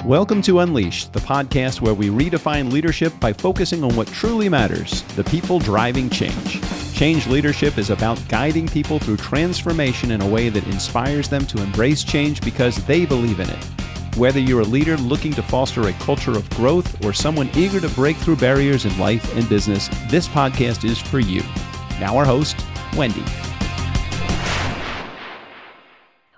Welcome to Unleashed, the podcast where we redefine leadership by focusing on what truly matters, the people driving change. Change leadership is about guiding people through transformation in a way that inspires them to embrace change because they believe in it. Whether you're a leader looking to foster a culture of growth or someone eager to break through barriers in life and business, this podcast is for you. Now our host, Wendi.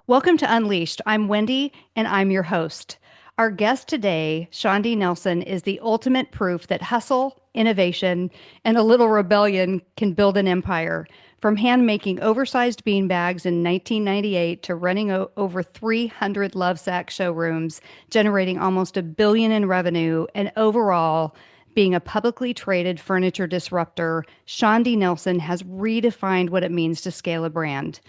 Welcome to Unleashed. I'm Wendi, and I'm your host. Our guest today, Shawn D. Nelson, is the ultimate proof that hustle, innovation, and a little rebellion can build an empire. From hand-making oversized beanbags in 1998 to running over 300 Lovesac showrooms, generating almost $1 billion in revenue, and overall being a publicly traded furniture disruptor, Shawn D. Nelson has redefined what it means to scale a brand.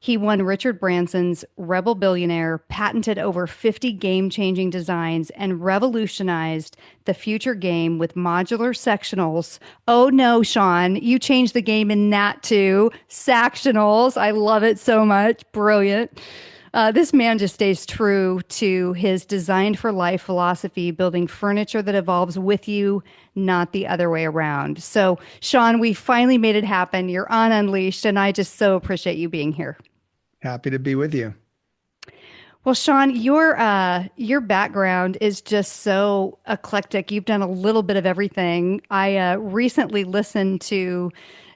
He won Richard Branson's Rebel Billionaire, patented over 50 game-changing designs, and revolutionized the future game with modular sectionals. Oh no, Shawn, you changed the game in that too. Sectionals. I love it so much. Brilliant. This man just stays true to his designed for life philosophy, building furniture that evolves with you, not the other way around. So, Shawn, we finally made it happen. You're on Unleashed, and I just so appreciate you being here. Happy to be with you. Well, Shawn, your background is just so eclectic. You've done a little bit of everything. I recently listened to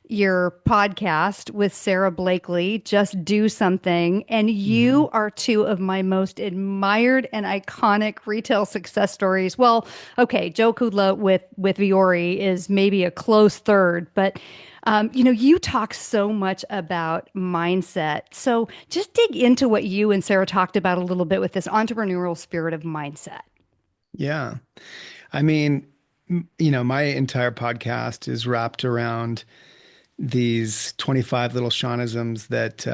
your podcast with Sarah Blakely, Just Do Something, and you are two of my most admired and iconic retail success stories. Well, okay, Joe Kudla with Viore is maybe a close third, but you talk so much about mindset. So just dig into what you and Sarah talked about a little bit with this entrepreneurial spirit of mindset. Yeah. I mean, my entire podcast is wrapped around these 25 little Shawnisms that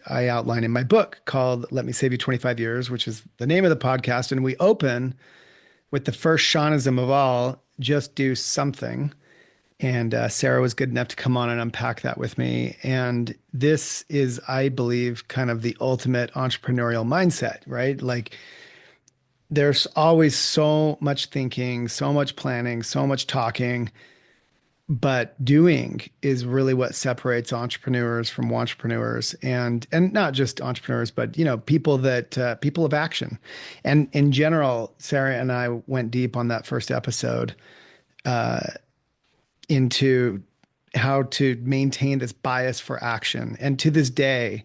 I outline in my book called Let Me Save You 25 Years, which is the name of the podcast. And we open with the first Shawnism of all, just do something. And Sarah was good enough to come on and unpack that with me. And this is, I believe, kind of the ultimate entrepreneurial mindset, right? Like there's always so much thinking, so much planning, so much talking, but doing is really what separates entrepreneurs from entrepreneurs, and not just entrepreneurs, but people of action. And in general, Sarah and I went deep on that first episode into how to maintain this bias for action. And to this day,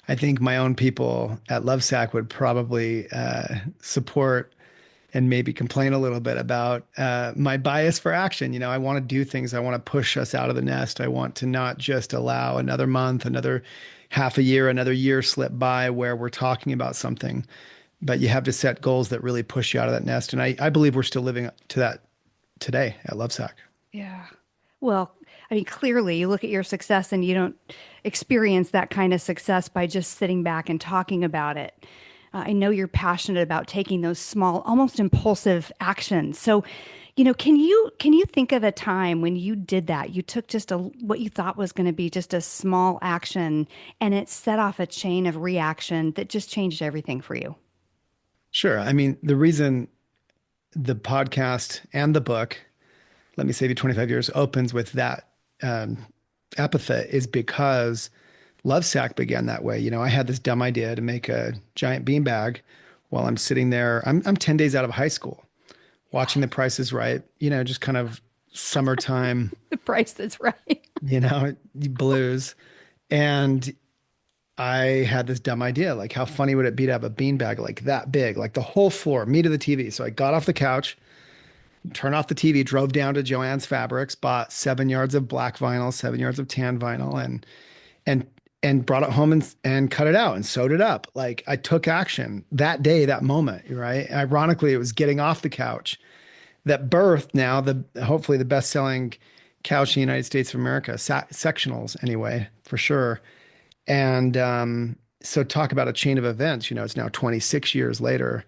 I think my own people at Lovesac would probably support and maybe complain a little bit about my bias for action. I want to do things. I want to push us out of the nest. I want to not just allow another month, another half a year, another year slip by where we're talking about something, but you have to set goals that really push you out of that nest. And I believe we're still living up to that today at Lovesac. Yeah. Well, I mean, clearly you look at your success and you don't experience that kind of success by just sitting back and talking about it. I know you're passionate about taking those small, almost impulsive actions. So, can you think of a time when you did that? You took just what you thought was going to be just a small action, and it set off a chain of reaction that just changed everything for you. Sure. I mean, the reason the podcast and the book, Let Me Save You 25 Years, opens with that epithet is because Lovesac began that way. I had this dumb idea to make a giant beanbag while I'm sitting there. I'm 10 days out of high school watching The Price is Right, just kind of summertime. The Price is Right. Blues. And I had this dumb idea, like how funny would it be to have a beanbag like that big, like the whole floor, me to the TV. So I got off the couch, turned off the TV, drove down to Joann's Fabrics, bought 7 yards of black vinyl, 7 yards of tan vinyl, and brought it home and cut it out and sewed it up. Like I took action that day, that moment, right? Ironically, it was getting off the couch that birthed now hopefully the best-selling couch in the United States of America, Sectionals anyway, for sure. And so talk about a chain of events. It's now 26 years later.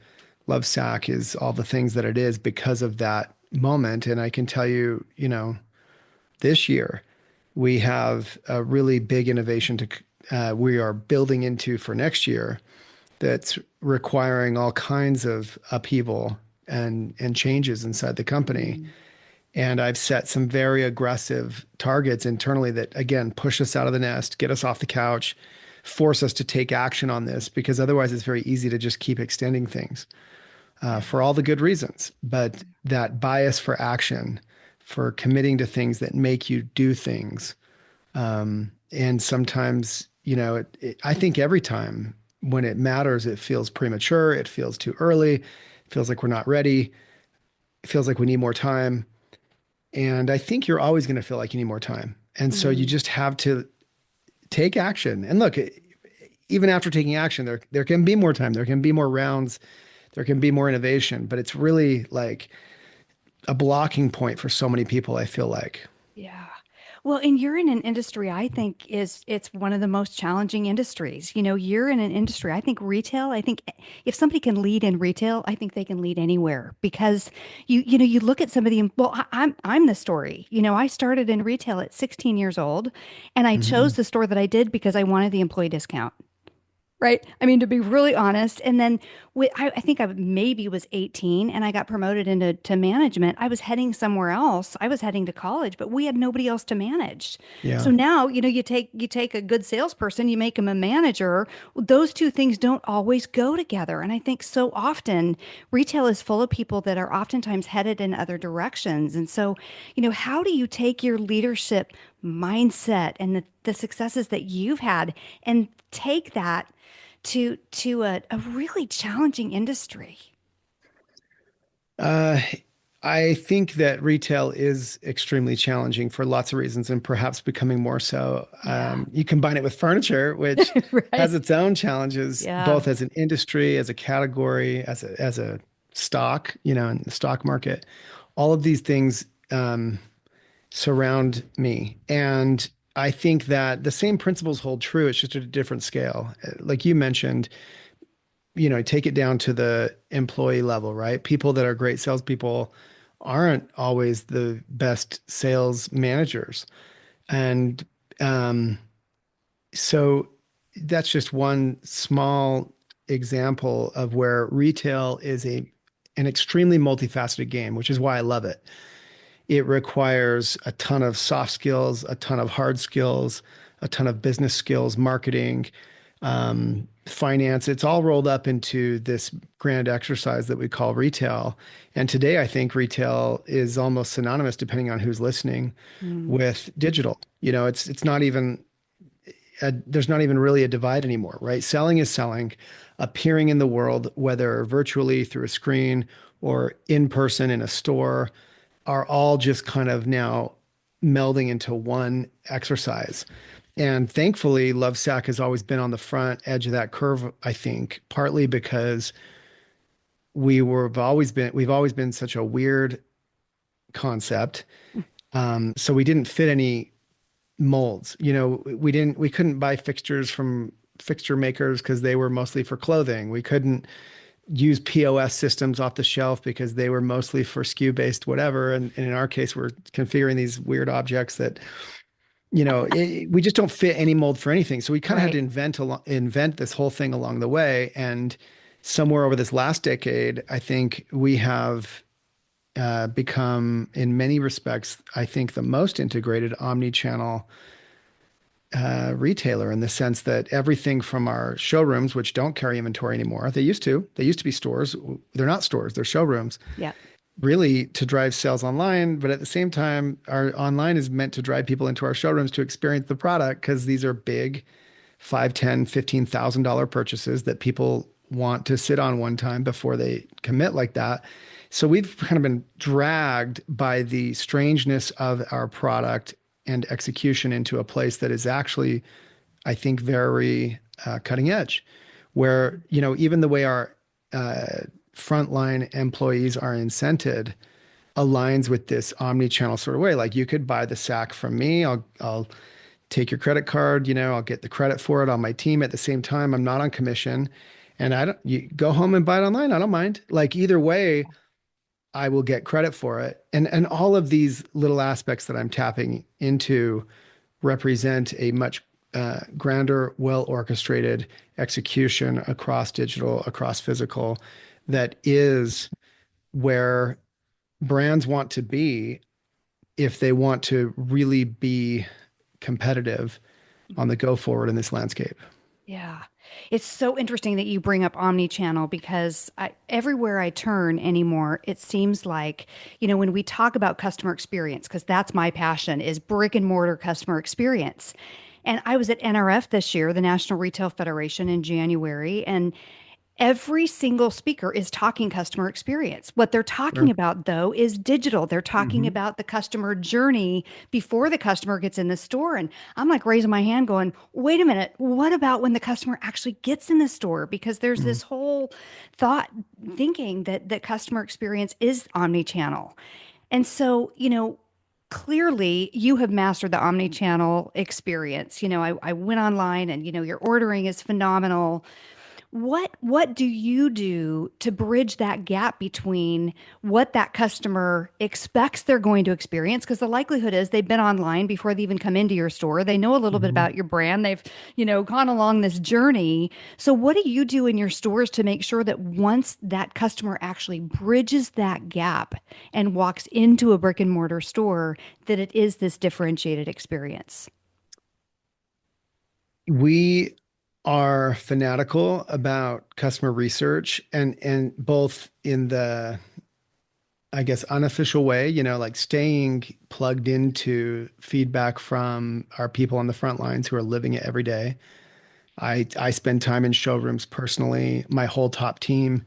Lovesac is all the things that it is because of that moment. And I can tell you, this year we have a really big innovation we are building into for next year that's requiring all kinds of upheaval and changes inside the company. Mm. And I've set some very aggressive targets internally that, again, push us out of the nest, get us off the couch, force us to take action on this, because otherwise it's very easy to just keep extending things Yeah. for all the good reasons. But that bias for action, for committing to things that make you do things. And sometimes, I think every time when it matters, it feels premature, it feels too early, it feels like we're not ready, it feels like we need more time. And I think you're always going to feel like you need more time. And so you Mm. just have to take action. And look, even after taking action, there can be more time, there can be more rounds, there can be more innovation, but it's really like a blocking point for so many people, I feel like. Yeah. Well, and you're in an industry I think it's one of the most challenging industries. You're in an industry, I think retail, I think if somebody can lead in retail, I think they can lead anywhere because you look at some of the well, I'm the story. I started in retail at 16 years old and I chose Mhm. the store that I did because I wanted the employee discount. Right. I mean, to be really honest. And then I think I maybe was 18 and I got promoted into management. I was heading somewhere else. I was heading to college, but we had nobody else to manage. Yeah. So now, you take a good salesperson, you make him a manager. Those two things don't always go together. And I think so often retail is full of people that are oftentimes headed in other directions. And so, how do you take your leadership mindset and the successes that you've had and take that to a really challenging industry. Uh, I think that retail is extremely challenging for lots of reasons and perhaps becoming more so. Yeah. You combine it with furniture, which Right. has its own challenges, Yeah. both as an industry, as a category, as a stock, in the stock market. All of these things surround me. And I think that the same principles hold true. It's just at a different scale. Like you mentioned, take it down to the employee level, right? People that are great salespeople aren't always the best sales managers. And um, so that's just one small example of where retail is an extremely multifaceted game, which is why I love it. It requires a ton of soft skills, a ton of hard skills, a ton of business skills, marketing, finance. It's all rolled up into this grand exercise that we call retail. And today, I think retail is almost synonymous, depending on who's listening, Mm. with digital. It's not even there's not even really a divide anymore, right? Selling is selling, appearing in the world, whether virtually through a screen or in person in a store, are all just kind of now melding into one exercise. And thankfully, Lovesac has always been on the front edge of that curve, I think, partly because we've always been such a weird concept. So we didn't fit any molds. We couldn't buy fixtures from fixture makers because they were mostly for clothing. We couldn't use POS systems off the shelf because they were mostly for SKU based whatever. And in our case, we're configuring these weird objects that, we just don't fit any mold for anything. So we kind of had to Right. invent this whole thing along the way. And somewhere over this last decade, I think we have become, in many respects, I think the most integrated omni-channel retailer in the sense that everything from our showrooms, which don't carry inventory anymore, they used to be stores. They're not stores, they're showrooms, Yeah. really to drive sales online. But at the same time, our online is meant to drive people into our showrooms to experience the product because these are big 5, 10, $15,000 purchases that people want to sit on one time before they commit like that. So we've kind of been dragged by the strangeness of our product and execution into a place that is actually, I think, very cutting edge, where, even the way our frontline employees are incented aligns with this omni-channel sort of way. Like you could buy the sack from me. I'll take your credit card, I'll get the credit for it on my team at the same time. I'm not on commission. And you go home and buy it online. I don't mind. Like either way, I will get credit for it. And all of these little aspects that I'm tapping into represent a much grander, well orchestrated execution across digital, across physical, that is where brands want to be if they want to really be competitive on the go forward in this landscape. Yeah. It's so interesting that you bring up omni-channel because everywhere I turn anymore, it seems like, when we talk about customer experience, because that's my passion, is brick and mortar customer experience. And I was at NRF this year, the National Retail Federation, in January, and every single speaker is talking customer experience. What they're talking Sure. about, though, is digital. They're talking Hmm. about the customer journey before the customer gets in the store. And I'm like raising my hand going, wait a minute, what about when the customer actually gets in the store? Because there's Hmm. this whole thought thinking that customer experience is omni-channel. And so, clearly you have mastered the omni-channel experience. I went online and, your ordering is phenomenal. What do you do to bridge that gap between what that customer expects they're going to experience? Because the likelihood is they've been online before they even come into your store. They know a little bit Hmm. about your brand. They've, gone along this journey. So what do you do in your stores to make sure that once that customer actually bridges that gap and walks into a brick and mortar store, that it is this differentiated experience? We are fanatical about customer research and both in the, I guess, unofficial way, like staying plugged into feedback from our people on the front lines who are living it every day. I spend time in showrooms personally. My whole top team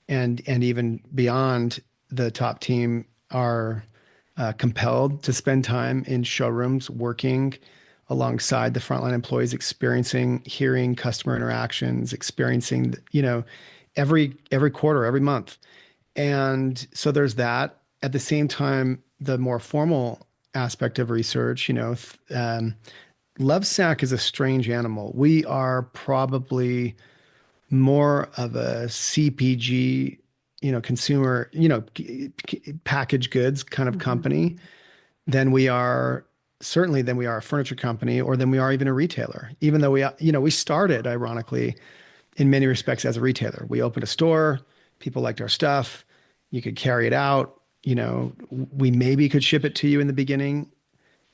and even beyond the top team are compelled to spend time in showrooms working alongside the frontline employees, experiencing, hearing customer interactions, experiencing, every quarter, every month. And so there's that. At the same time, the more formal aspect of research, Lovesac is a strange animal. We are probably more of a CPG, consumer, packaged goods kind of Mhm. company than we are certainly than we are a furniture company or than we are even a retailer. Even though we started ironically in many respects as a retailer. We opened a store, people liked our stuff, you could carry it out, we maybe could ship it to you in the beginning,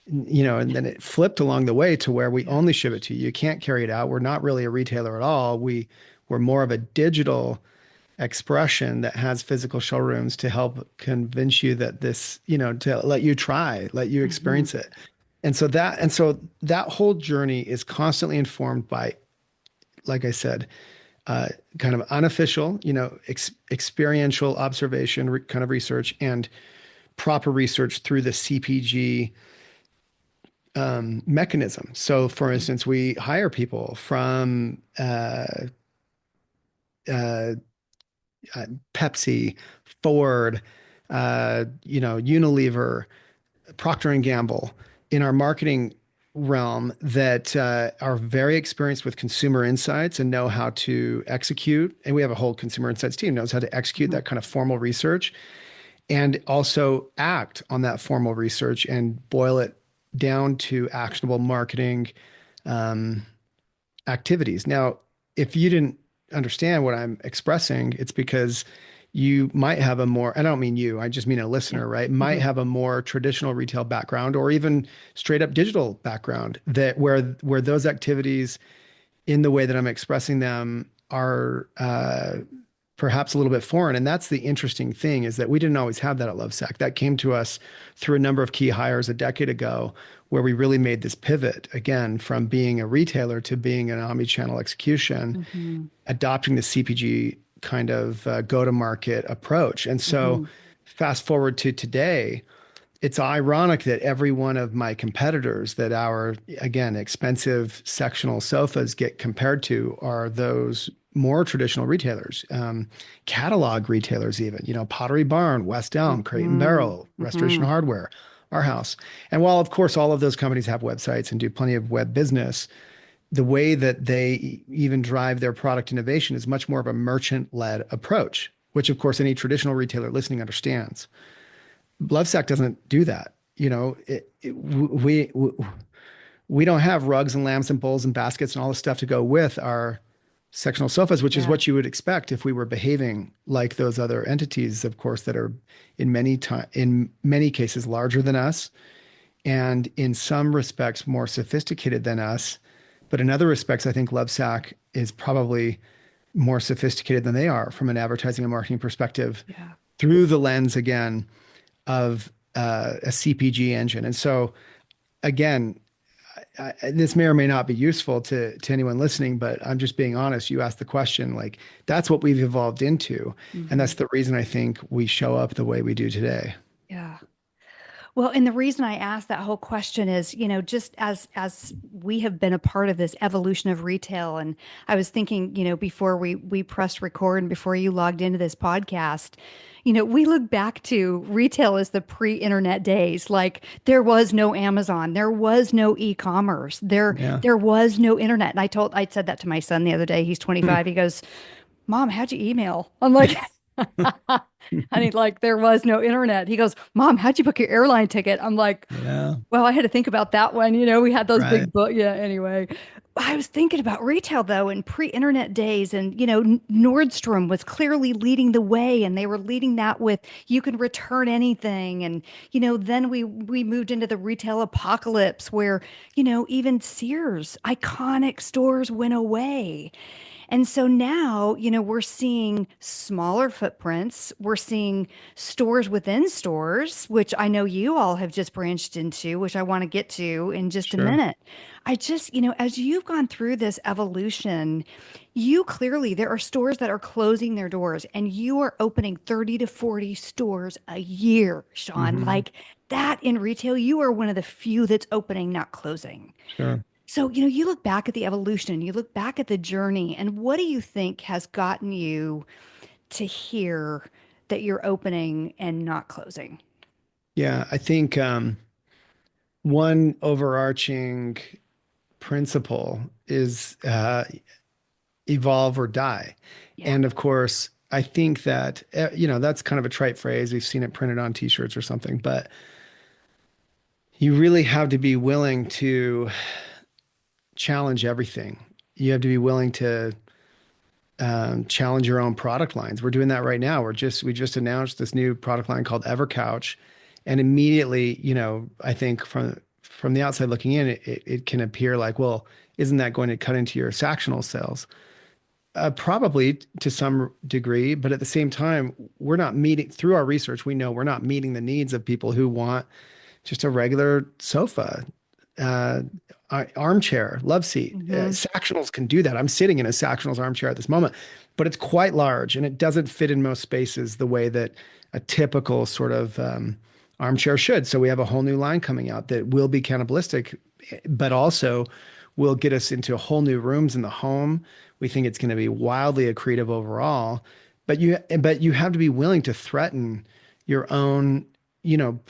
and then it flipped along the way to where we Yeah. only ship it to you. You can't carry it out. We're not really a retailer at all. We're more of a digital expression that has physical showrooms to help convince you that this, to let you try, let you Mhm. experience it. And so that whole journey is constantly informed by, like I said, kind of unofficial, experiential observation, kind of research and proper research through the CPG mechanism. So, for instance, we hire people from uh, Pepsi, Ford, Unilever, Procter and Gamble in our marketing realm that are very experienced with consumer insights and know how to execute. And we have a whole consumer insights team knows how to execute Mhm. that kind of formal research and also act on that formal research and boil it down to actionable marketing um, activities. Now, if you didn't understand what I'm expressing, it's because you might have a more, I don't mean you, I just mean a Yeah. listener, right? Might Mhm. have a more traditional retail background or even straight up digital background that where those activities in the way that I'm expressing them are perhaps a little bit foreign. And that's the interesting thing is that we didn't always have that at Lovesac. That came to us through a number of key hires a decade ago, where we really made this pivot again from being a retailer to being an omnichannel execution, Mhm. adopting the CPG kind of go-to-market approach. And so Mhm. fast forward to today, it's ironic that every one of my competitors that our, again, expensive sectional sofas get compared to are those more traditional retailers, catalog retailers, even, Pottery Barn, West Elm, Crate and Mhm. Barrel, Restoration Mhm. Hardware, our house. And while, of course, all of those companies have websites and do plenty of web business, the way that they even drive their product innovation is much more of a merchant led approach, which, of course, any traditional retailer listening understands. Lovesac doesn't do that. We we don't have rugs and lamps and bowls and baskets and all the stuff to go with our sectional sofas, which is Yeah. what you would expect if we were behaving like those other entities, of course, that are in many cases larger than us, and in some respects more sophisticated than us. But in other respects, I think Lovesac is probably more sophisticated than they are from an advertising and marketing perspective Yeah. through the lens, again, of a CPG engine. And so, again, this may or may not be useful to anyone listening, but I'm just being honest. You asked the question, like, that's what we've evolved into. And Hmm. that's the reason I think we show up the way we do today. Yeah. Well, and the reason I asked that whole question is, just as we have been a part of this evolution of retail, and I was thinking, before we pressed record and before you logged into this podcast, we look back to retail as the pre-internet days. Like there was no Amazon, there was no e-commerce, there Yeah. there was no internet. And I said that to my son the other day. He's Hmm. 25. He goes, "Mom, how'd you email?" I'm like, honey, like there was no internet. He goes, "Mom, how'd you book your airline ticket?" I'm like, Yeah. well, I had to think about that one. We had those Right. big book. Yeah, anyway. I was thinking about retail though in pre-internet days, and Nordstrom was clearly leading the way, and they were leading that with you can return anything. And then we moved into the retail apocalypse where even Sears, iconic stores went away. And so now, we're seeing smaller footprints. We're seeing stores within stores, which I know you all have just branched into, which I want to get to in just a Sure. minute. I just, as you've gone through this evolution, there are stores that are closing their doors and you are opening 30 to 40 stores a year, Shawn. Hmm. Like that in retail, you are one of the few that's opening, not closing. Sure. So, you look back at the evolution, you look back at the journey, and what do you think has gotten you to here that you're opening and not closing? Yeah. I think one overarching principle is evolve or die. Yeah. And of course, I think that, that's kind of a trite phrase. We've seen it printed on t-shirts or something, but you really have to be willing to challenge everything. You have to be willing to challenge your own product lines. We're doing that right now. We just announced this new product line called EverCouch, and immediately, I think from the outside looking in, it can appear like, well, isn't that going to cut into your Sactional sales? Probably to some degree, but at the same time, we're not meeting through our research. We know we're not meeting the needs of people who want just a regular sofa, uh, armchair, love seat. Hmm. Sactionals can do that. I'm sitting in a Sactionals armchair at this moment, but it's quite large and it doesn't fit in most spaces the way that a typical sort of armchair should. So we have a whole new line coming out that will be cannibalistic, but also will get us into whole new rooms in the home. We think it's going to be wildly accretive overall, but you have to be willing to threaten your own, you know,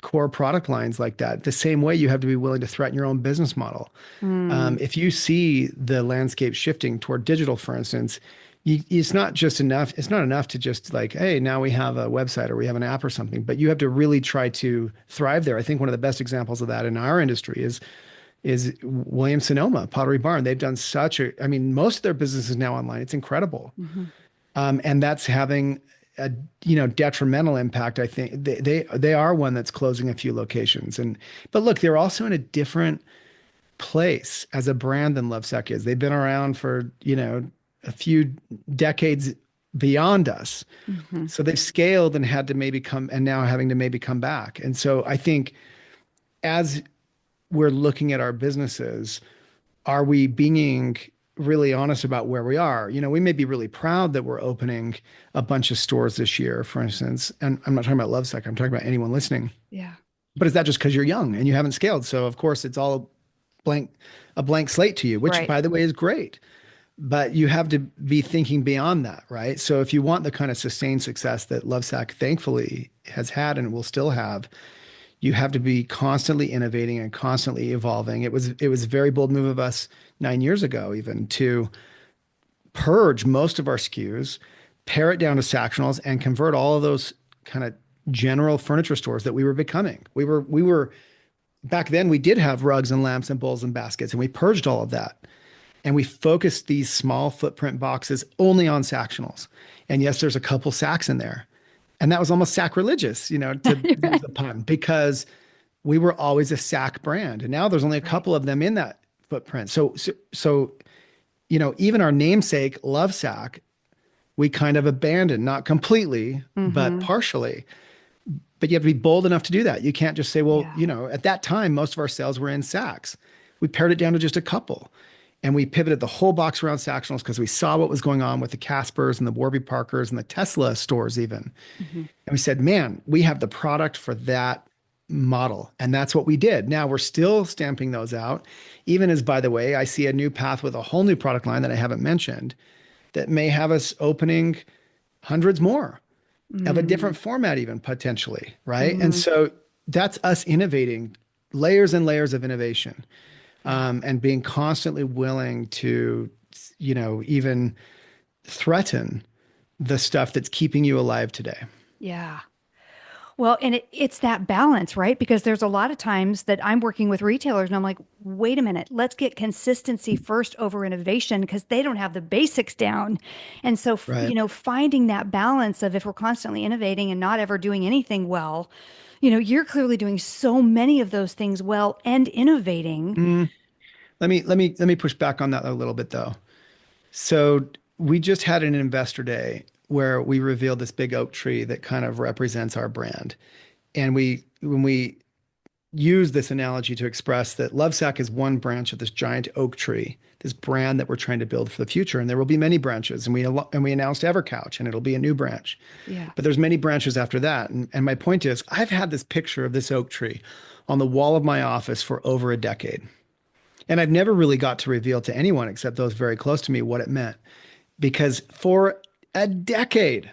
core product lines like that. The same way you have to be willing to threaten your own business model. Mm. If you see the landscape shifting toward digital, for instance, it's not just enough. It's not enough to just like, hey, now we have a website or we have an app or something, but you have to really try to thrive there. I think one of the best examples of that in our industry is Williams Sonoma Pottery Barn. They've done I mean, most of their business is now online. It's incredible. Hmm. And that's having a detrimental impact. I think they are one that's closing a few locations. But look, they're also in a different place as a brand than Lovesac is. They've been around for a few decades beyond us. Hmm. So they've scaled and had to maybe come and now having to maybe come back. And so I think as we're looking at our businesses, are we being really honest about where we are? We may be really proud that we're opening a bunch of stores this year, for instance. And I'm not talking about Lovesac, I'm talking about anyone listening. Yeah. But is that just because you're young and you haven't scaled? So of course it's all blank, a blank slate to you, which Right. by the way is great. But you have to be thinking beyond that, right? So if you want the kind of sustained success that Lovesac thankfully has had and will still have, you have to be constantly innovating and constantly evolving. It was a very bold move of us 9 years ago, even to purge most of our SKUs, pare it down to Sactionals, and convert all of those kind of general furniture stores that we were becoming. We were back then we did have rugs and lamps and bowls and baskets, and we purged all of that. And we focused these small footprint boxes only on Sectionals. And yes, there's a couple Sacs in there. And that was almost sacrilegious, to use the pun, because we were always a Sac brand. And now there's only a couple of them in that footprint. So, even our namesake, Lovesac, we kind of abandoned, not completely, but partially. But you have to be bold enough to do that. You can't just say, well, at that time, most of our sales were in Sacs. We pared it down to just a couple. And we pivoted the whole box around Sectionals because we saw what was going on with the Caspers and the Warby Parkers and the Tesla stores even. And we said, man, we have the product for that model. And that's what we did. Now we're still stamping those out. Even as, by the way, I see a new path with a whole new product line that I haven't mentioned that may have us opening hundreds more of a different format even potentially, right? And so that's us innovating, layers and layers of innovation. And being constantly willing to, even threaten the stuff that's keeping you alive today. Yeah. Well, and it's that balance, right? Because there's a lot of times that I'm working with retailers and I'm like, wait a minute, let's get consistency first over innovation because they don't have the basics down. And so, Right. Finding that balance of if we're constantly innovating and not ever doing anything well, you're clearly doing so many of those things well and innovating. Let me push back on that a little bit though. So we just had an investor day where we revealed this big oak tree that kind of represents our brand. And when we use this analogy to express that Lovesac is one branch of this giant oak tree, this brand that we're trying to build for the future. And there will be many branches. And we announced EverCouch, and it'll be a new branch. Yeah. But there's many branches after that. And my point is, I've had this picture of this oak tree on the wall of my office for over a decade. And I've never really got to reveal to anyone except those very close to me what it meant. Because for a decade,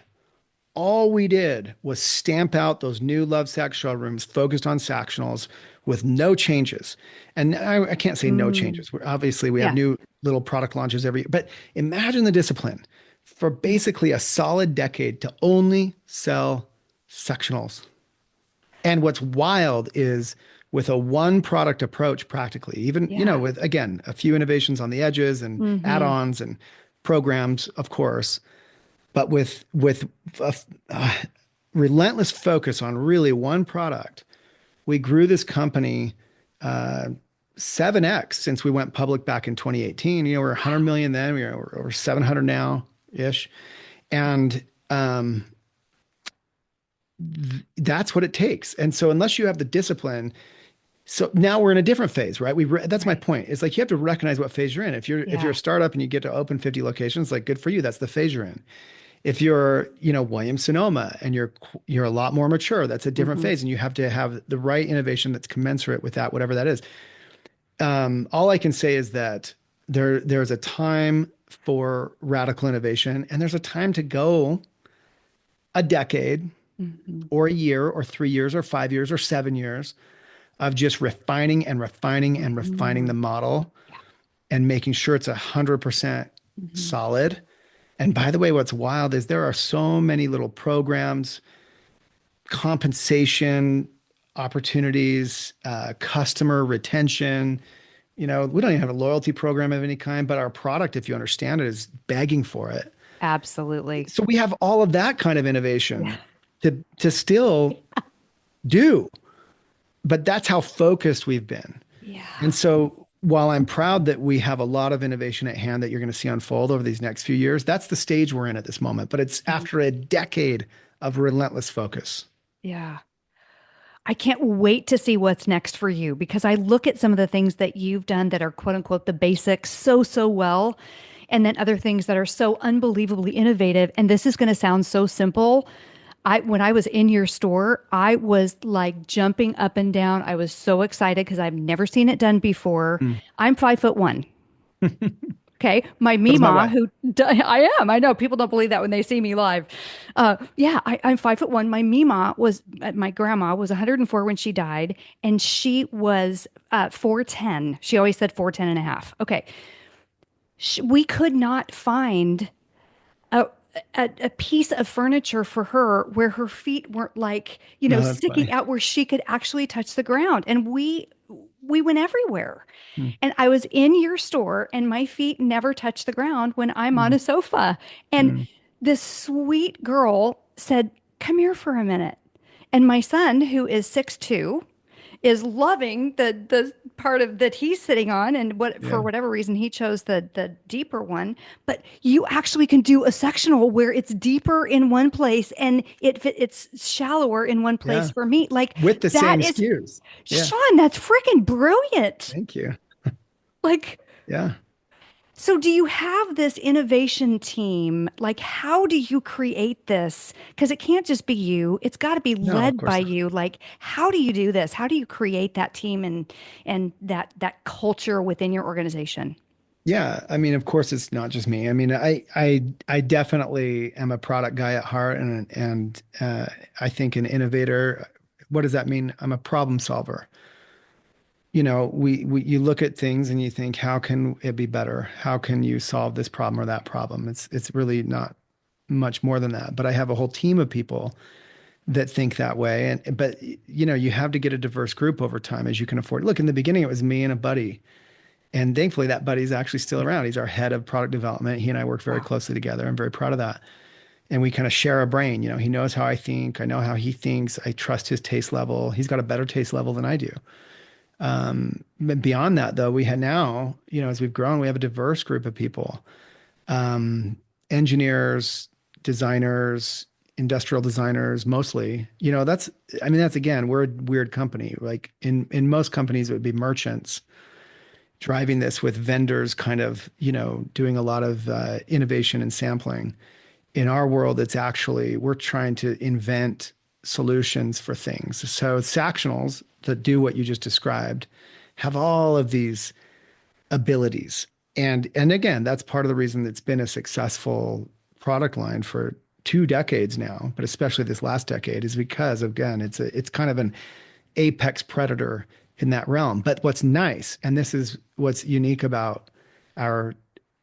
all we did was stamp out those new Lovesac showrooms focused on Sectionals with no changes. And I can't say no changes. Obviously, we have new little product launches every year. But imagine the discipline for basically a solid decade to only sell Sectionals. And what's wild is with a one product approach practically, even, with, again, a few innovations on the edges and add-ons and programs, of course, but with a relentless focus on really one product, we grew this company 7x since we went public back in 2018. We're 100 million then, we're over 700 now ish. And that's what it takes. And so unless you have the discipline, so now we're in a different phase, right? That's my point. It's like you have to recognize what phase you're in. If you're a startup and you get to open 50 locations, like good for you. That's the phase you're in. If you're, Williams Sonoma and you're a lot more mature, that's a different phase, and you have to have the right innovation that's commensurate with that, whatever that is. All I can say is that there's a time for radical innovation, and there's a time to go a decade or a year or 3 years or 5 years or 7 years of just refining and refining and refining the model and making sure it's 100% solid. And by the way, what's wild is there are so many little programs, compensation opportunities, customer retention. We don't even have a loyalty program of any kind, but our product, if you understand it, is begging for it. Absolutely. So we have all of that kind of innovation to still do. But that's how focused we've been. Yeah. And so while I'm proud that we have a lot of innovation at hand that you're going to see unfold over these next few years, that's the stage we're in at this moment. But it's after a decade of relentless focus. Yeah. I can't wait to see what's next for you because I look at some of the things that you've done that are quote unquote the basics so well. And then other things that are so unbelievably innovative. And this is going to sound so simple. When I was in your store, I was like jumping up and down. I was so excited because I've never seen it done before. I'm 5'1". Okay. My Mima, I am. I know people don't believe that when they see me live. I'm 5'1". My Mima my grandma was 104 when she died, and she was 4'10". She always said 4'10 and a half. Okay. We could not find a piece of furniture for her where her feet weren't like, No, that's sticking funny. out where she could actually touch the ground. And we went everywhere. Hmm. And I was in your store and my feet never touch the ground when I'm on Hmm. a sofa. And Hmm. this sweet girl said, "Come here for a minute." And my son, who is 6'2", is loving the part of that he's sitting on, and what for Yeah. whatever reason he chose the deeper one. But you actually can do a sectional where it's deeper in one place and it's shallower in one place Yeah. for me. Like With the that same is, SKUs. Yeah. Shawn, that's freaking brilliant. Thank you. Like, Yeah. so do you have this innovation team? Like, how do you create this? Because it can't just be you. It's got to be No, of led by course not. you. Like, how do you do this? How do you create that team and that culture within your organization? Yeah, I mean, of course, it's not just me. I mean, I definitely am a product guy at heart, and I think an innovator. What does that mean? I'm a problem solver. We you look at things and you think, how can it be better? How can you solve this problem or that problem? It's really not much more than that. But I have a whole team of people that think that way, and but you have to get a diverse group over time as you can afford. Look, in the beginning, it was me and a buddy. And thankfully, that buddy's actually still around. He's our head of product development. He and I work very Wow. closely together. I'm very proud of that. And we kind of share a brain. He knows how I think. I know how he thinks. I trust his taste level. He's got a better taste level than I do. But beyond that, though, we have now, as we've grown, we have a diverse group of people, engineers, designers, industrial designers, mostly. I mean, that's again, we're a weird company. Like in most companies, it would be merchants driving this with vendors kind of, doing a lot of innovation and sampling. In our world, it's actually, we're trying to invent solutions for things. So Sectionals that do what you just described have all of these abilities. And again, that's part of the reason it's been a successful product line for 2 decades now, but especially this last decade is because again, it's kind of an apex predator in that realm. But what's nice, and this is what's unique about our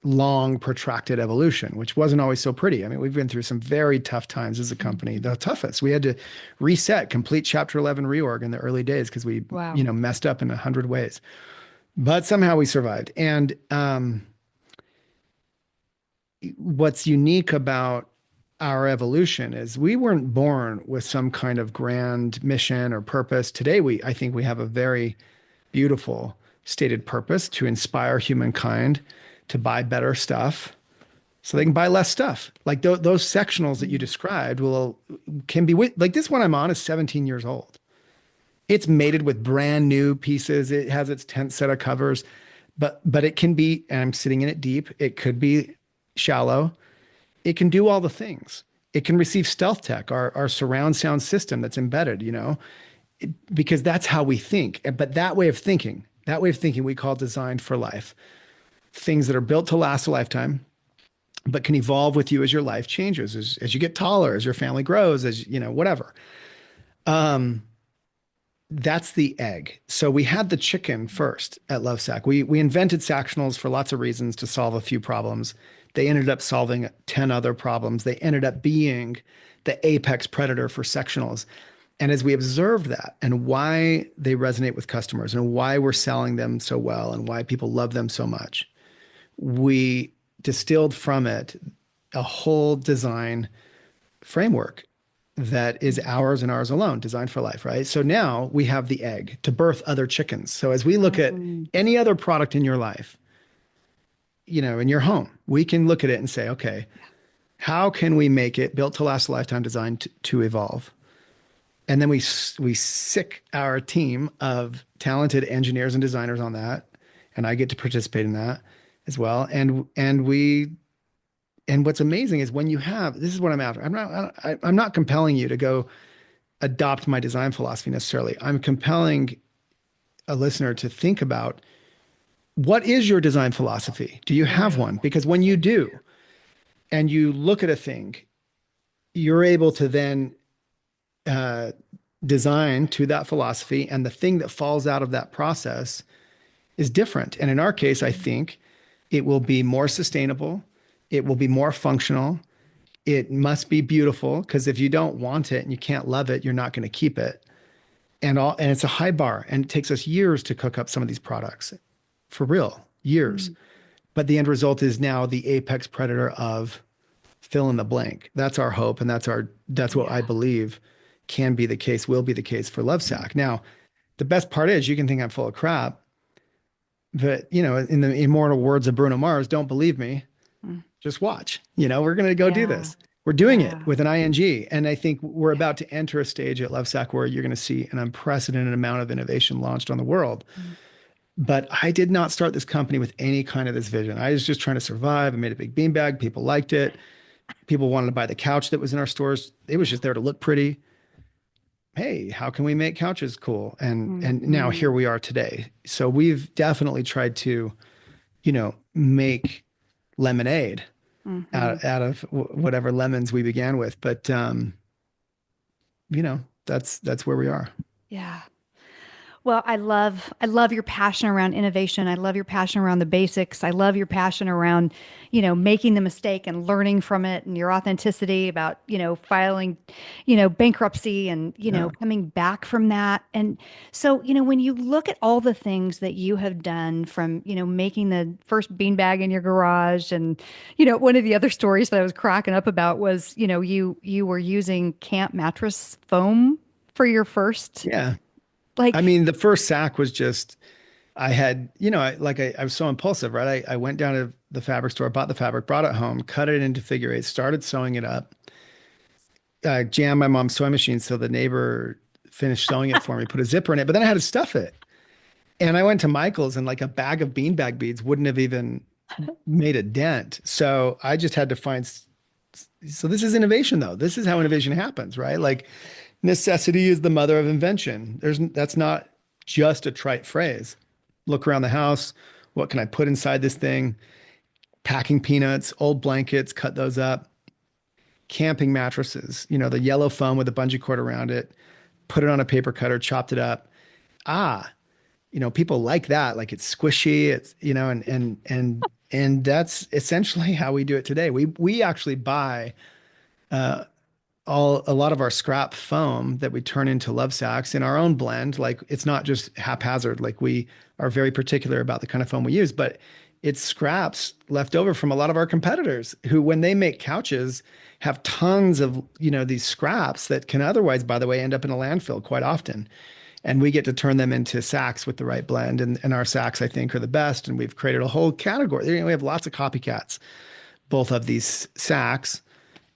long protracted evolution, which wasn't always so pretty. I mean, we've been through some very tough times as a company, the toughest. We had to reset, complete Chapter 11 reorg in the early days because we, Wow. messed up in 100 ways. But somehow we survived. And what's unique about our evolution is we weren't born with some kind of grand mission or purpose. Today, I think we have a very beautiful stated purpose to inspire humankind to buy better stuff so they can buy less stuff. Like those sectionals that you described can be like this one I'm on is 17 years old. It's mated with brand new pieces. It has its 10th set of covers, but it can be, and I'm sitting in it deep. It could be shallow. It can do all the things. It can receive stealth tech, our surround sound system that's embedded, because that's how we think. But that way of thinking we call designed for life. Things that are built to last a lifetime, but can evolve with you as your life changes, as you get taller, as your family grows, as whatever. Um, that's the egg. So we had the chicken first at Lovesac. We invented Sactionals for lots of reasons to solve a few problems. They ended up solving 10 other problems. They ended up being the apex predator for Sectionals. And as we observed that and why they resonate with customers and why we're selling them so well and why people love them so much, we distilled from it a whole design framework that is ours and ours alone, designed for life, right? So now we have the egg to birth other chickens. So as we look at Mm. any other product in your life, in your home, we can look at it and say, okay, how can we make it built to last a lifetime, designed to evolve? And then we sick our team of talented engineers and designers on that, and I get to participate in that as well. And what's amazing is when you have, this is what I'm after. I'm not compelling you to go adopt my design philosophy necessarily. I'm compelling a listener to think about what is your design philosophy? Do you have Right. one? Because when you do, and you look at a thing, you're able to then uh, design to that philosophy, and the thing that falls out of that process is different. And in our case, I think it will be more sustainable, it will be more functional, It must be beautiful because if you don't want it and you can't love it, you're not going to keep it. And it's a high bar, and it takes us years to cook up some of these products, for real, years. Mm. But the end result is now the apex predator of fill in the blank. That's our hope, and that's what I Yeah. believe can be the case, will be the case for Lovesac. Now, the best part is you can think I'm full of crap, but in the immortal words of Bruno Mars, don't believe me, Mm. just watch. We're going to go do Yeah. this. We're doing it Yeah. with an ing. And I think we're about to enter a stage at Lovesac where you're going to see an unprecedented amount of innovation launched on the world. Mm. But I did not start this company with any kind of this vision. I was just trying to survive. I made a big beanbag. People liked it. People wanted to buy the couch that was in our stores. It was just there to look pretty. Hey, how can we make couches cool? And now Mhm. here we are today. So we've definitely tried to, make lemonade Mhm. out of whatever lemons we began with. But that's where we are. Yeah. Well, I love your passion around innovation. I love your passion around the basics. I love your passion around, making the mistake and learning from it and your authenticity about, filing, bankruptcy and, Yeah. coming back from that. And so, when you look at all the things that you have done from, making the first beanbag in your garage and, one of the other stories that I was cracking up about was, you were using camp mattress foam for your first Yeah. I like mean, the first sack was just, I had, I was so impulsive, right? I went down to the fabric store, bought the fabric, brought it home, cut it into figure eight, started sewing it up, jammed my mom's sewing machine so the neighbor finished sewing it for me, put a zipper in it, but then I had to stuff it. And I went to Michael's and like a bag of beanbag beads wouldn't have even made a dent. So I just had to find, so this is innovation though. This is how innovation happens, right? Like necessity is the mother of invention. That's not just a trite phrase. Look around the house. What can I put inside this thing? Packing peanuts, old blankets, cut those up. Camping mattresses, the yellow foam with a bungee cord around it, put it on a paper cutter, chopped it up. Ah, people like that. Like it's squishy. It's, and that's essentially how we do it today. We actually buy a lot of our scrap foam that we turn into love sacks in our own blend. Like it's not just haphazard. Like we are very particular about the kind of foam we use, but it's scraps left over from a lot of our competitors who, when they make couches, have tons of, these scraps that can otherwise, by the way, end up in a landfill quite often. And we get to turn them into sacks with the right blend. And our sacks, I think, are the best. And we've created a whole category. We have lots of copycats, both of these sacks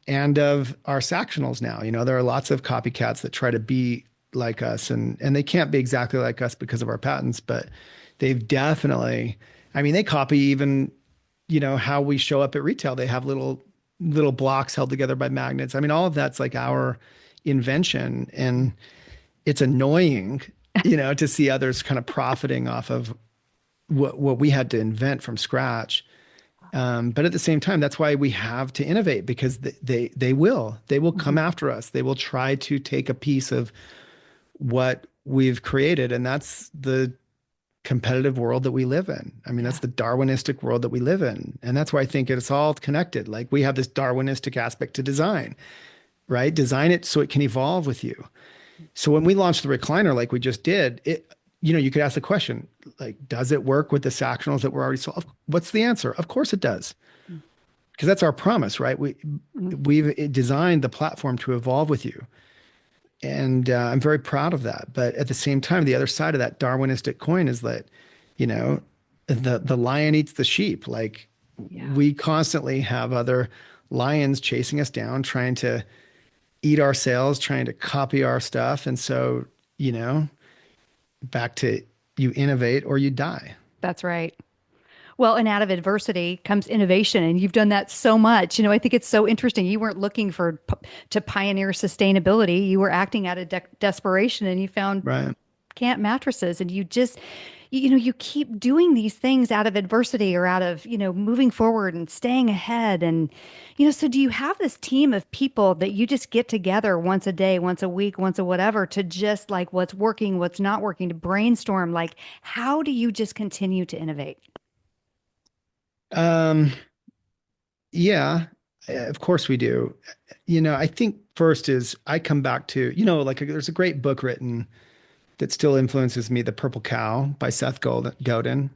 and of our sectionals now. There are lots of copycats that try to be like us, and they can't be exactly like us because of our patents, but they've definitely, I mean, they copy even, how we show up at retail. They have little blocks held together by magnets. I mean, all of that's like our invention, and it's annoying, to see others kind of profiting off of what we had to invent from scratch. But at the same time, that's why we have to innovate because they will come Mhm. after us. They will try to take a piece of what we've created, and that's the competitive world that we live in. I mean, that's Yeah. the Darwinistic world that we live in, and that's why I think it's all connected. Like we have this Darwinistic aspect to design, right? Design it so it can evolve with you. So when we launched the recliner, like we just did, you could ask the question, like, does it work with the Sactionals that were already sold? What's the answer? Of course it does, because that's our promise, right? Mhm. We've designed the platform to evolve with you, and I'm very proud of that. But at the same time, the other side of that Darwinistic coin is that, you know, the lion eats the sheep. Like Yeah. we constantly have other lions chasing us down, trying to eat our sales, trying to copy our stuff, and so you know back to you innovate or you die. That's right. Well, and out of adversity comes innovation, and you've done that so much. I think it's so interesting. You weren't looking to pioneer sustainability. You were acting out of desperation, and you found Right. camp mattresses, and you keep doing these things out of adversity or out of, moving forward and staying ahead. And, so do you have this team of people that you just get together once a day, once a week, once a whatever to just like what's working, what's not working, to brainstorm? Like, how do you just continue to innovate? Um, yeah. Of course we do. I think first is I come back to, like there's a great book written that still influences me, The Purple Cow by Seth Godin.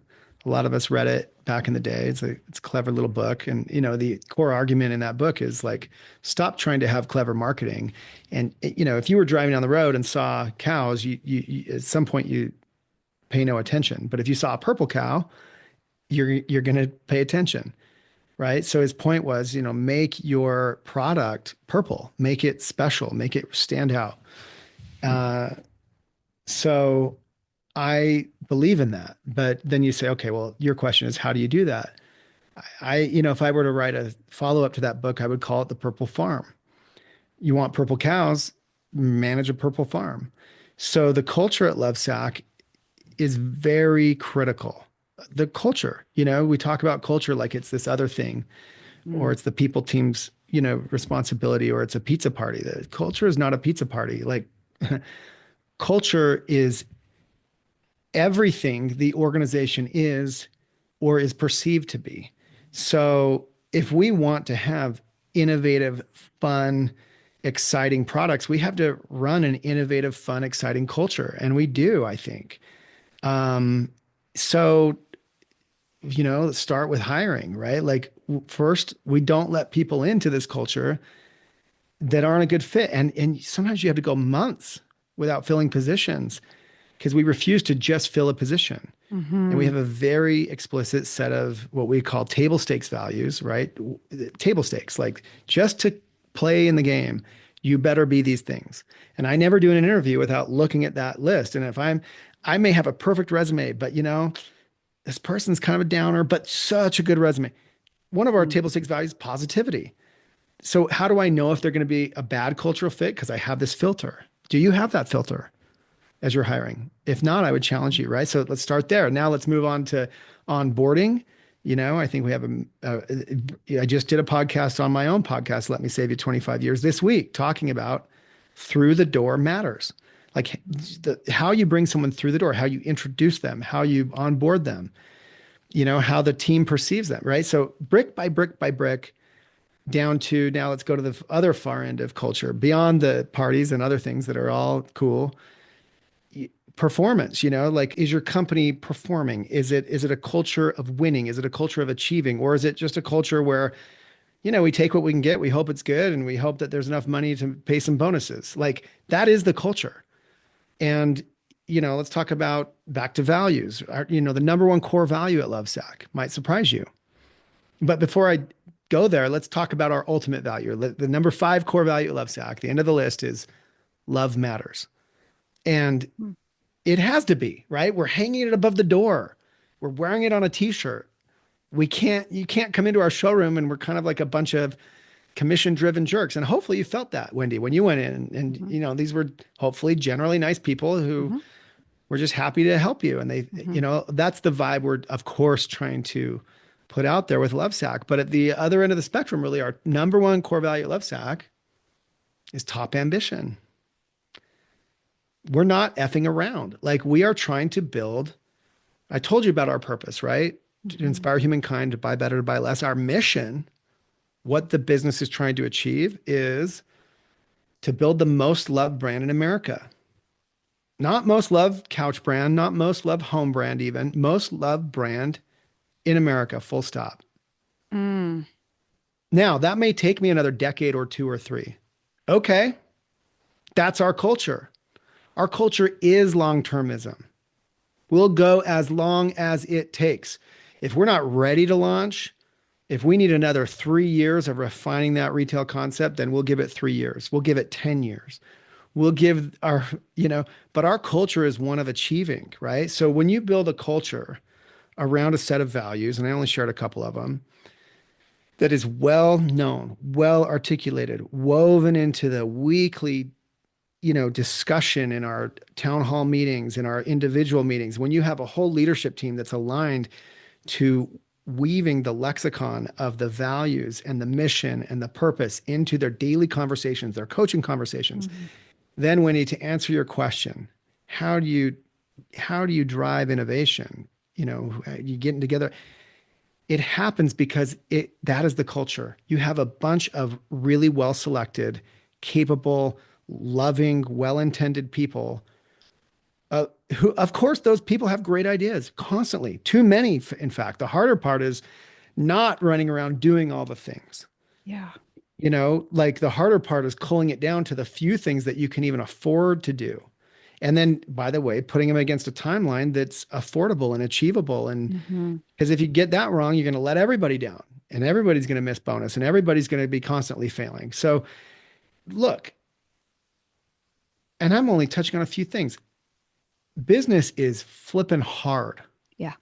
A lot of us read it back in the day. It's a clever little book. And, the core argument in that book is like, stop trying to have clever marketing. And, if you were driving down the road and saw cows, you at some point you pay no attention. But if you saw a purple cow, you're going to pay attention. Right. So his point was, make your product purple, make it special, make it stand out. So I believe in that. But then you say, okay, well, your question is, how do you do that? If I were to write a follow up to that book, I would call it The Purple Farm. You want purple cows, manage a purple farm. So the culture at Lovesac is very critical. The culture, we talk about culture like it's this other thing, or it's the people team's, responsibility, or it's a pizza party. The culture is not a pizza party. Like culture is everything the organization is or is perceived to be. So if we want to have innovative, fun, exciting products, we have to run an innovative, fun, exciting culture. And we do, I think. So, start with hiring, right? Like first, we don't let people into this culture that aren't a good fit. And sometimes you have to go months without filling positions because we refuse to just fill a position. And we have a very explicit set of what we call table stakes values, right? Table stakes, like just to play in the game, you better be these things. And I never do an interview without looking at that list. And if I may have a perfect resume, but this person's kind of a downer, but such a good resume. One of our table stakes values is positivity. So how do I know if they're going to be a bad cultural fit? Because I have this filter. Do you have that filter as you're hiring? If not, I would challenge you, right? So let's start there. Now let's move on to onboarding. I think we have I just did a podcast on my own podcast, Let Me Save You 25 Years, this week, talking about through the door matters. Like how you bring someone through the door, how you introduce them, how you onboard them, how the team perceives them, right? So brick by brick by brick, down to now let's go to the other far end of culture, beyond the parties and other things that are all cool. Performance, like is your company performing? Is it a culture of winning? Is it a culture of achieving? Or is it just a culture where, we take what we can get, we hope it's good, and we hope that there's enough money to pay some bonuses? Like that is the culture. And, let's talk about back to values. The number one core value at Lovesac might surprise you. But before I go there, let's talk about our ultimate value. The number 5 core value at Lovesac, the end of the list, is love matters. And it has to be, right? We're hanging it above the door. We're wearing it on a t-shirt. You can't come into our showroom and we're kind of like a bunch of commission-driven jerks. And hopefully you felt that, Wendi, when you went in. And these were hopefully generally nice people who were just happy to help you. And they, that's the vibe we're, of course, trying to put out there with Lovesac. But at the other end of the spectrum, really, our number one core value at Lovesac is top ambition. We're not effing around. Like we are trying to build, I told you about our purpose, right? To inspire humankind to buy better, to buy less. Our mission, what the business is trying to achieve, is to build the most loved brand in America. Not most loved couch brand, not most loved home brand even, most loved brand in America, full stop. Now, that may take me another decade or 2 or 3. Okay, that's our culture. Our culture is long-termism. We'll go as long as it takes. If we're not ready to launch, if we need another 3 years of refining that retail concept, then we'll give it 3 years. We'll give it 10 years. We'll give our, but our culture is one of achieving, right? So when you build a culture around a set of values, and I only shared a couple of them, that is well known, well articulated, woven into the weekly, discussion in our town hall meetings, in our individual meetings, when you have a whole leadership team that's aligned to weaving the lexicon of the values and the mission and the purpose into their daily conversations, their coaching conversations, then we need to answer your question. How do you drive innovation? You getting together. It happens because that is the culture. You have a bunch of really well-selected, capable, loving, well-intended people. Who, of course, those people have great ideas constantly. Too many, in fact. The harder part is not running around doing all the things. Yeah. Like the harder part is culling it down to the few things that you can even afford to do. And then, by the way, putting them against a timeline that's affordable and achievable. And Hmm. because if you get that wrong, you're going to let everybody down and everybody's going to miss bonus and everybody's going to be constantly failing. So, look, and I'm only touching on a few things. Business is flipping hard. Yeah.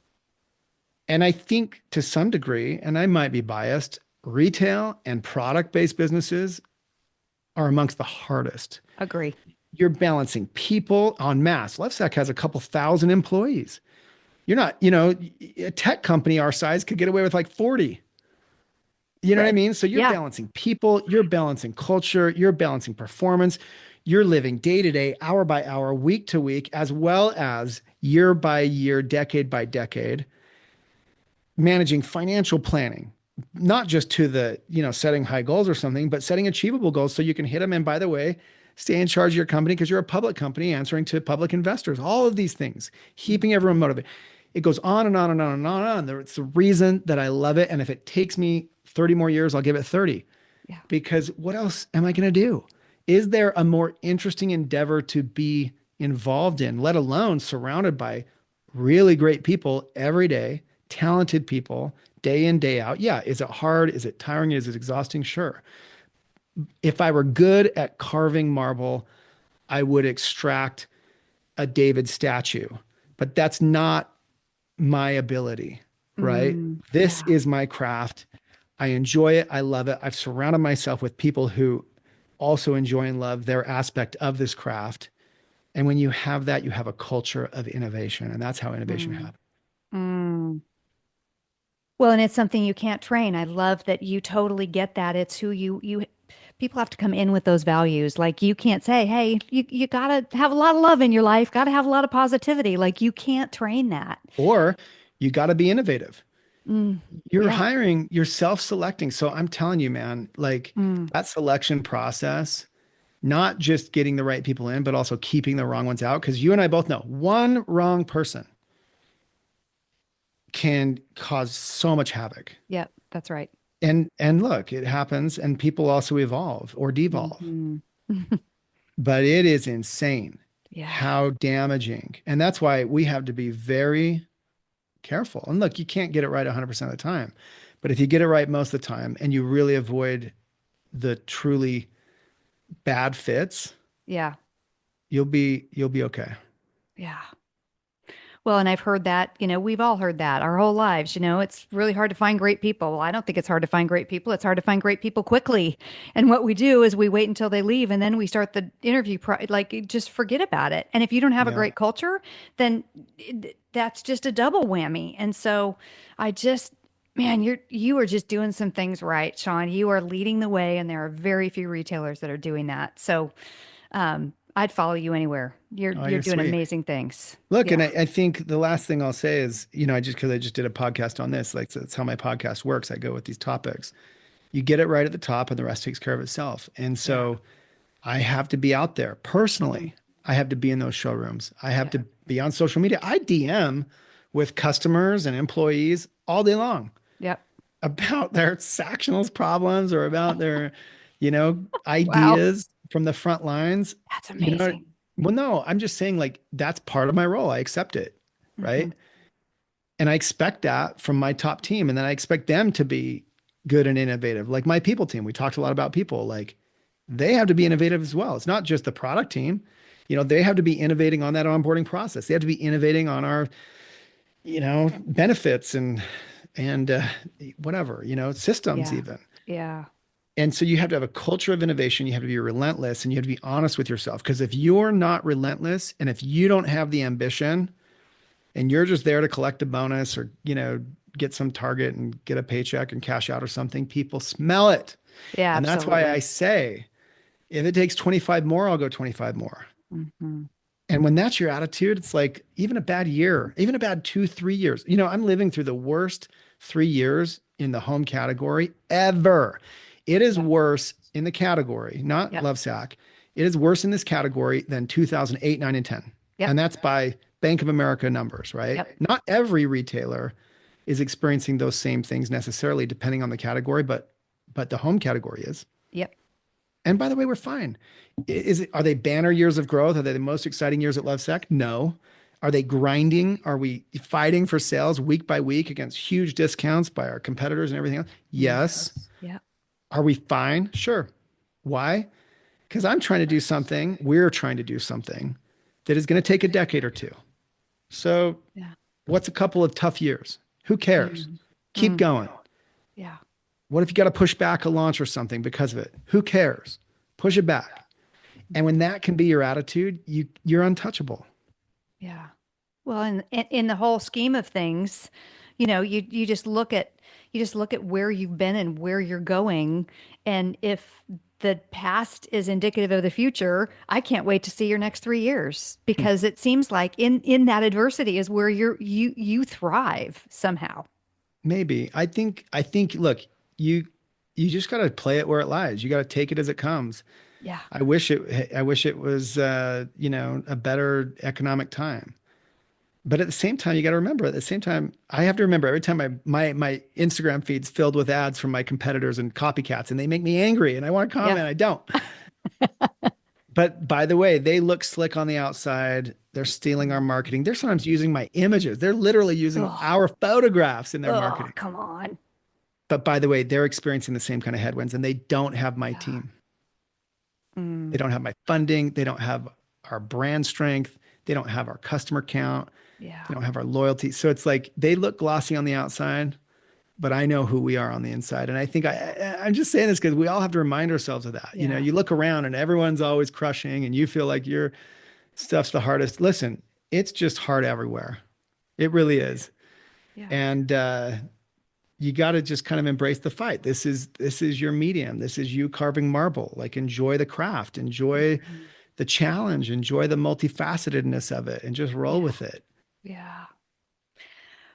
And I think to some degree, and I might be biased, retail and product-based businesses are amongst the hardest. Agree. You're balancing people en masse. Lovesac has a couple thousand employees. You're not, a tech company our size could get away with like 40. You know what I mean? So you're Yeah. balancing people, you're balancing culture, you're balancing performance, you're living day to day, hour by hour, week to week, as well as year by year, decade by decade, managing financial planning, not just to the, setting high goals or something, but setting achievable goals so you can hit them. And by the way, stay in charge of your company because you're a public company answering to public investors, all of these things, keeping everyone motivated. It goes on and on and on and on and on. It's the reason that I love it. And if it takes me 30 more years, I'll give it 30. Yeah. Because what else am I going to do? Is there a more interesting endeavor to be involved in, let alone surrounded by really great people every day, talented people, day in, day out? Yeah. Is it hard? Is it tiring? Is it exhausting? Sure. If I were good at carving marble, I would extract a David statue, but that's not my ability, right? This Yeah. is my craft. I enjoy it. I love it. I've surrounded myself with people who also enjoy and love their aspect of this craft. And when you have that, you have a culture of innovation, and that's how innovation Mm. happens. Mm. Well, and it's something you can't train. I love that you totally get that. It's who you people have to come in with those values. Like you can't say, "Hey, you got to have a lot of love in your life, got to have a lot of positivity." Like you can't train that. Or you got to be innovative. Mm. You're Yeah. hiring, you're self-selecting. So I'm telling you, man, like Mm. that selection process, not just getting the right people in, but also keeping the wrong ones out. Because you and I both know one wrong person can cause so much havoc. Yep, that's right. And look, it happens, and people also evolve or devolve. Hmm. But it is insane Yeah. how damaging. And that's why we have to be very careful. And look, you can't get it right 100% of the time. But if you get it right most of the time and you really avoid the truly bad fits, Yeah. you'll be okay. Yeah. Well, and I've heard that, we've all heard that our whole lives, it's really hard to find great people. Well, I don't think it's hard to find great people. It's hard to find great people quickly. And what we do is we wait until they leave and then we start the interview, just forget about it. And if you don't have a Yeah. great culture, then that's just a double whammy. And so I just, man, you are just doing some things right, Shawn. You are leading the way, and there are very few retailers that are doing that. So, I'd follow you anywhere. You're Oh, you're you're doing sweet. amazing things. Look, and Yeah. I think the last thing I'll say is, because I just did a podcast on this, like that's how my podcast works. I go with these topics. You get it right at the top, and the rest takes care of itself. And Yeah. so I have to be out there personally. I have to be in those showrooms. I have Yeah. to be on social media. I DM with customers and employees all day long Yep. about their Sectionals problems or about their, Wow. ideas from the front lines. That's You know, amazing. well, no, I'm just saying like that's part of my role. I accept it, Hmm. right? And I expect that from my top team. And then I expect them to be good and innovative. Like my people team, we talked a lot about people. Like they have to be innovative as well. It's not just the product team. They have to be innovating on that onboarding process. They have to be innovating on our, benefits and whatever, systems Yeah. even. Yeah. And so you have to have a culture of innovation. You have to be relentless and you have to be honest with yourself. Because if you're not relentless and if you don't have the ambition and you're just there to collect a bonus or, get some target and get a paycheck and cash out or something, people smell it. Yeah, And that's why I absolutely. say, if it takes 25 more, I'll go 25 more. Hmm. And when that's your attitude, it's like even a bad year, even a bad 2, 3 years. I'm living through the worst 3 years in the home category ever. It is Yep. worse in the category, not Yep. Lovesac. It is worse in this category than 2008, 9, and 10. And Yep. that's by Bank of America numbers, right? Yep. Not every retailer is experiencing those same things necessarily, depending on the category, but the home category is. Yep. And by the way, we're fine. Are they banner years of growth? Are they the most exciting years at Lovesac? No. Are they grinding? Are we fighting for sales week by week against huge discounts by our competitors and everything else? Yes. Yes. Yep. Are we fine? Sure. Why? Because I'm trying to do something, we're trying to do something that is going to take a decade or two. So, Yeah. what's a couple of tough years? Who cares? Mm. Keep Mm. going. Yeah. What if you got to push back a launch or something because of it? Who cares? Push it back. And when that can be your attitude, you're untouchable. Yeah. Well, in the whole scheme of things, you just look at where you've been and where you're going, and if the past is indicative of the future, I can't wait to see your next 3 years, because it seems like in that adversity is where you thrive somehow. Maybe. I think look, you you just got to play it where it lies. You got to take it as it comes. Yeah. I wish it was a better economic time. But at the same time, you got to remember, at the same time, I have to remember every time my Instagram feed's filled with ads from my competitors and copycats, and they make me angry and I want to comment. Yeah. I don't. But by the way, they look slick on the outside. They're stealing our marketing. They're sometimes using my images. They're literally using Oh, our photographs in their oh, marketing. come on. But by the way, they're experiencing the same kind of headwinds, and they don't have my Yeah. team. They Mm, don't have my funding. They don't have our brand strength. They don't have our customer count. yeah. They don't have our loyalty. So it's like they look glossy on the outside, but I know who we are on the inside. And I think I'm just saying this because we all have to remind ourselves of that. Yeah. You look around and everyone's always crushing and you feel like your stuff's the hardest. Listen, it's just hard everywhere. It really is. Yeah. And you got to just kind of embrace the fight. This is your medium. This is you carving marble. Like enjoy the craft, enjoy Mhm. the challenge, enjoy the multifacetedness of it, and just roll Yeah. with it. Yeah.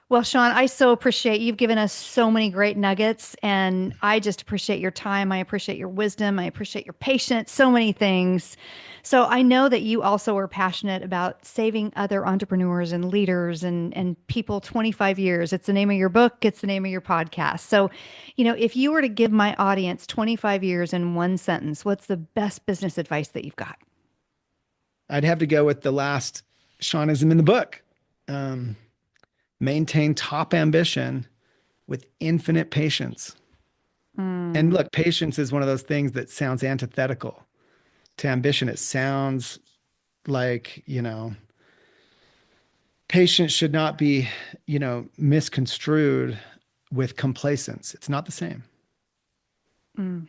Well, Shawn, I so appreciate you've given us so many great nuggets, and I just appreciate your time. I appreciate your wisdom. I appreciate your patience, so many things. So I know that you also are passionate about saving other entrepreneurs and leaders and people 25 years. It's the name of your book, it's the name of your podcast. So, if you were to give my audience 25 years in one sentence, what's the best business advice that you've got? I'd have to go with the last Shawnism in the book. Um, Maintain top ambition with infinite patience. And Mm, look, patience is one of those things that sounds antithetical to ambition. It sounds like, patience should not be, misconstrued with complacence. It's not the same. mm,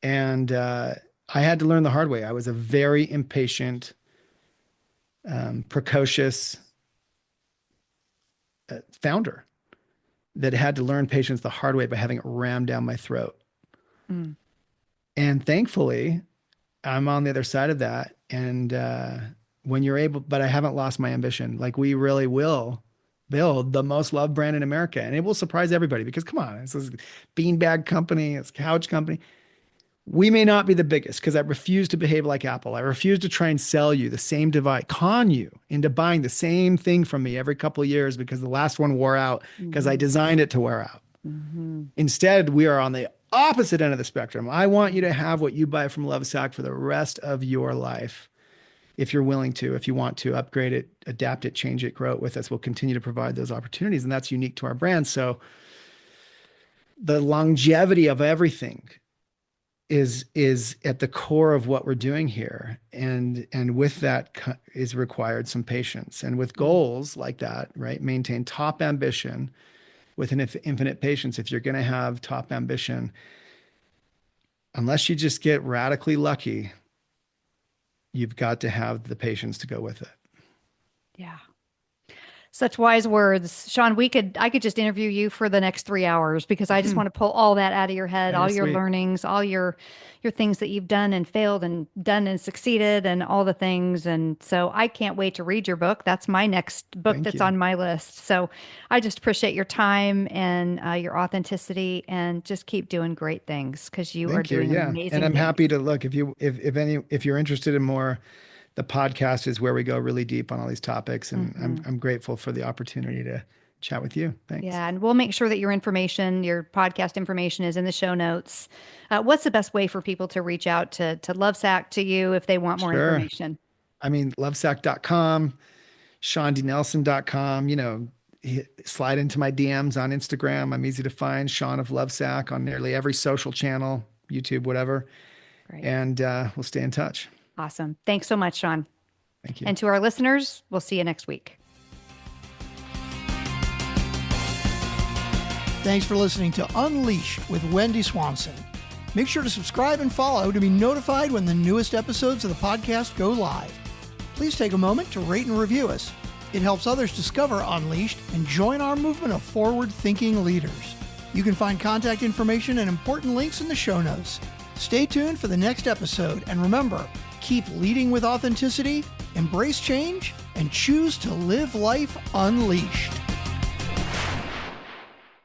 And I had to learn the hard way. I was a very impatient, precocious founder that had to learn patience the hard way by having it rammed down my throat. mm. And thankfully, I'm on the other side of that. And when you're able, but I haven't lost my ambition. Like we really will build the most loved brand in America. And it will surprise everybody because come on, it's this beanbag company, it's couch company. We may not be the biggest because I refuse to behave like Apple. I refuse to try and sell you the same device, con you into buying the same thing from me every couple of years because the last one wore out because I Mhm. designed it to wear out. Mhm. Instead, we are on the opposite end of the spectrum. I want you to have what you buy from Lovesac for the rest of your life. If you're willing to, if you want to upgrade it, adapt it, change it, grow it with us, we'll continue to provide those opportunities. And that's unique to our brand. So the longevity of everything is at the core of what we're doing here. And with that is required some patience. And with Mm. goals like that, right? Maintain top ambition with an infinite patience. If you're going to have top ambition, unless you just get radically lucky, you've got to have the patience to go with it. Yeah. Such wise words. Shawn, I could just interview you for the next 3 hours because I just want to pull all that out of your head, Oh, all you're your sweet. learnings, all your things that you've done and failed and done and succeeded and all the things. And so I can't wait to read your book. That's my next book Thank that's you. on my list. So I just appreciate your time and your authenticity and just keep doing great things because you are Thank you. doing Yeah. And amazing I'm things. happy to look if you're interested in more, the podcast is where we go really deep on all these topics. And Hmm. I'm grateful for the opportunity to chat with you. Thanks. Yeah, and we'll make sure that your podcast information is in the show notes. What's the best way for people to reach out to Lovesac to you if they want more Sure. information? I mean, lovesac.com, ShawnDNelson.com, slide into my DMs on Instagram. I'm easy to find. Shawn of Lovesac on nearly every social channel, YouTube, whatever. Great. And we'll stay in touch. Awesome. Thanks so much, Shawn. Thank you. And to our listeners, we'll see you next week. Thanks for listening to Unleashed with Wendi Swanson. Make sure to subscribe and follow to be notified when the newest episodes of the podcast go live. Please take a moment to rate and review us. It helps others discover Unleashed and join our movement of forward-thinking leaders. You can find contact information and important links in the show notes. Stay tuned for the next episode, and remember, keep leading with authenticity, embrace change, and choose to live life unleashed.